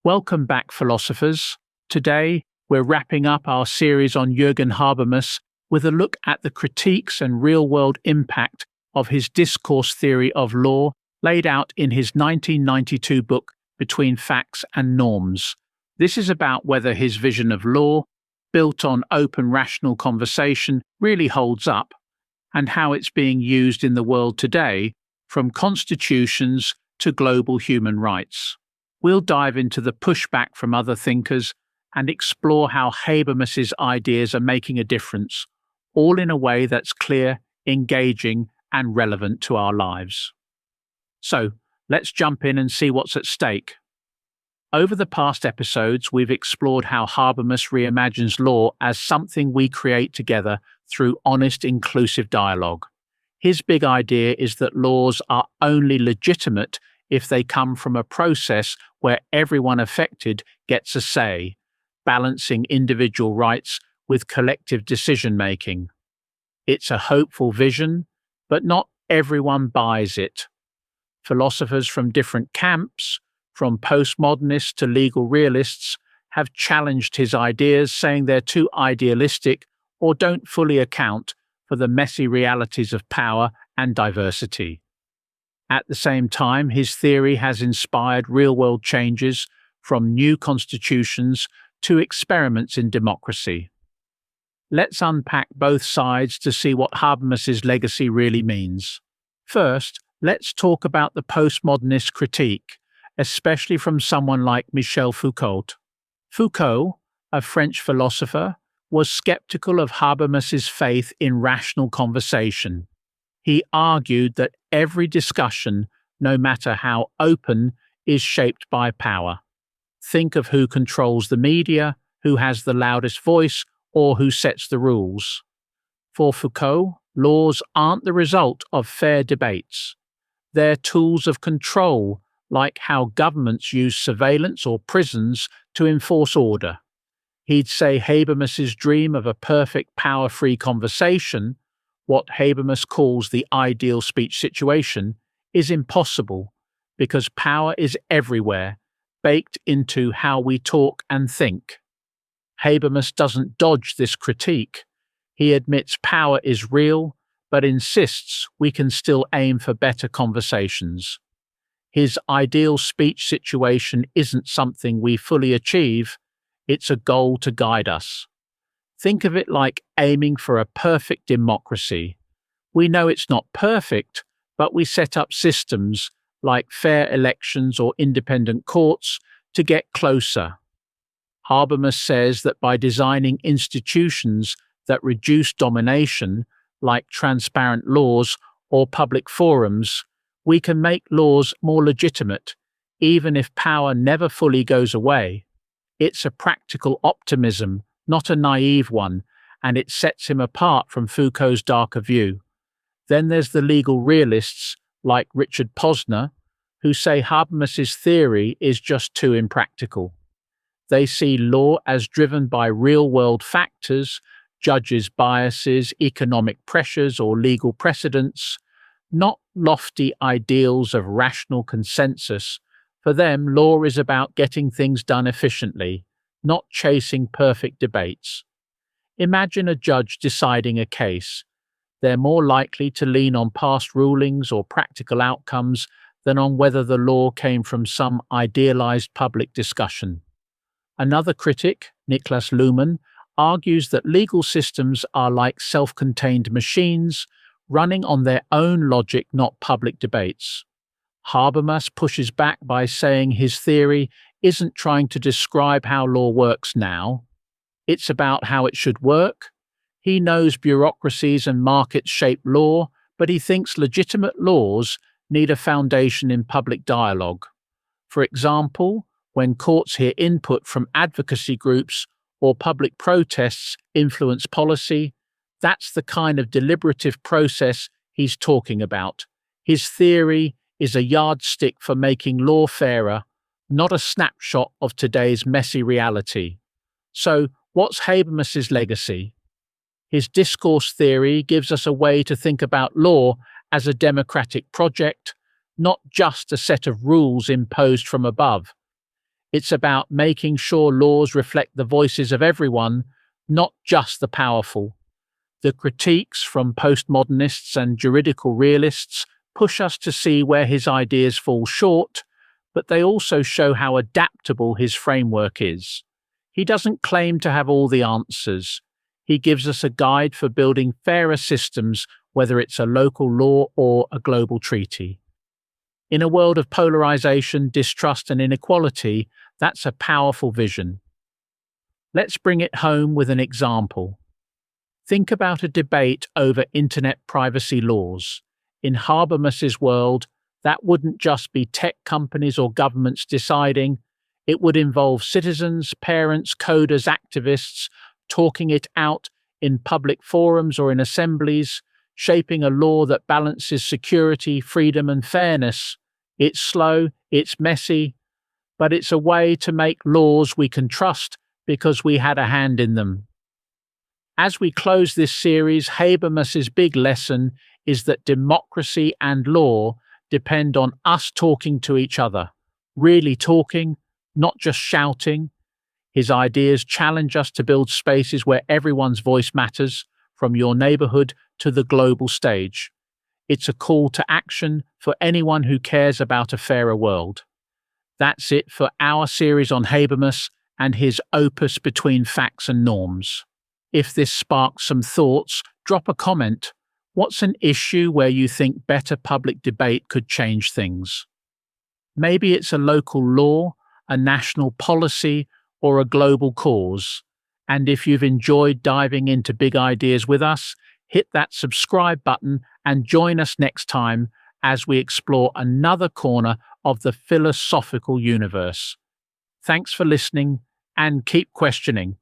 Welcome back, philosophers. Today, we're wrapping up our series on Jürgen Habermas with a look at the critiques and real-world impact of his discourse theory of law laid out in his 1992 book, Between Facts and Norms. This is about whether his vision of law, built on open rational conversation, really holds up, and how it's being used in the world today, from constitutions to global human rights. We'll dive into the pushback from other thinkers and explore how Habermas's ideas are making a difference, all in a way that's clear, engaging, and relevant to our lives. So, let's jump in and see what's at stake. Over the past episodes, we've explored how Habermas reimagines law as something we create together through honest, inclusive dialogue. His big idea is that laws are only legitimate if they come from a process where everyone affected gets a say, balancing individual rights with collective decision-making. It's a hopeful vision, but not everyone buys it. Philosophers from different camps, from postmodernists to legal realists, have challenged his ideas, saying they're too idealistic or don't fully account for the messy realities of power and diversity. At the same time, his theory has inspired real-world changes, from new constitutions to experiments in democracy. Let's unpack both sides to see what Habermas's legacy really means. First, let's talk about the postmodernist critique, especially from someone like Michel Foucault. Foucault, a French philosopher, was skeptical of Habermas's faith in rational conversation. He argued that every discussion, no matter how open, is shaped by power. Think of who controls the media, who has the loudest voice, or who sets the rules. For Foucault, laws aren't the result of fair debates. They're tools of control, like how governments use surveillance or prisons to enforce order. He'd say Habermas's dream of a perfect power-free conversation, what Habermas calls the ideal speech situation, is impossible because power is everywhere, baked into how we talk and think. Habermas doesn't dodge this critique. He admits power is real, but insists we can still aim for better conversations. His ideal speech situation isn't something we fully achieve, it's a goal to guide us. Think of it like aiming for a perfect democracy. We know it's not perfect, but we set up systems like fair elections or independent courts to get closer. Habermas says that by designing institutions that reduce domination, like transparent laws or public forums, we can make laws more legitimate, even if power never fully goes away. It's a practical optimism, not a naive one, and it sets him apart from Foucault's darker view. Then there's the legal realists, like Richard Posner, who say Habermas's theory is just too impractical. They see law as driven by real-world factors, judges' biases, economic pressures, or legal precedents, not lofty ideals of rational consensus. For them, law is about getting things done efficiently, not chasing perfect debates. Imagine a judge deciding a case. They're more likely to lean on past rulings or practical outcomes than on whether the law came from some idealized public discussion. Another critic, Niklas Luhmann, argues that legal systems are like self-contained machines running on their own logic, not public debates. Habermas pushes back by saying his theory isn't trying to describe how law works now. It's about how it should work. He knows bureaucracies and markets shape law, but he thinks legitimate laws need a foundation in public dialogue. For example, when courts hear input from advocacy groups or public protests influence policy, that's the kind of deliberative process he's talking about. His theory is a yardstick for making law fairer, not a snapshot of today's messy reality. So, what's Habermas's legacy? His discourse theory gives us a way to think about law as a democratic project, not just a set of rules imposed from above. It's about making sure laws reflect the voices of everyone, not just the powerful. The critiques from postmodernists and juridical realists push us to see where his ideas fall short, but they also show how adaptable his framework is. He doesn't claim to have all the answers. He gives us a guide for building fairer systems, whether it's a local law or a global treaty. In a world of polarization, distrust, and inequality, that's a powerful vision. Let's bring it home with an example. Think about a debate over internet privacy laws. In Habermas's world, that wouldn't just be tech companies or governments deciding. It would involve citizens, parents, coders, activists, talking it out in public forums or in assemblies, shaping a law that balances security, freedom, and fairness. It's slow, it's messy, but it's a way to make laws we can trust because we had a hand in them. As we close this series, Habermas's big lesson is that democracy and law depend on us talking to each other, really talking, not just shouting. His ideas challenge us to build spaces where everyone's voice matters, from your neighborhood to the global stage. It's a call to action for anyone who cares about a fairer world. That's it for our series on Habermas and his opus Between Facts and Norms. If this sparks some thoughts, drop a comment. What's an issue where you think better public debate could change things? Maybe it's a local law, a national policy, or a global cause. And if you've enjoyed diving into big ideas with us, hit that subscribe button and join us next time as we explore another corner of the philosophical universe. Thanks for listening and keep questioning.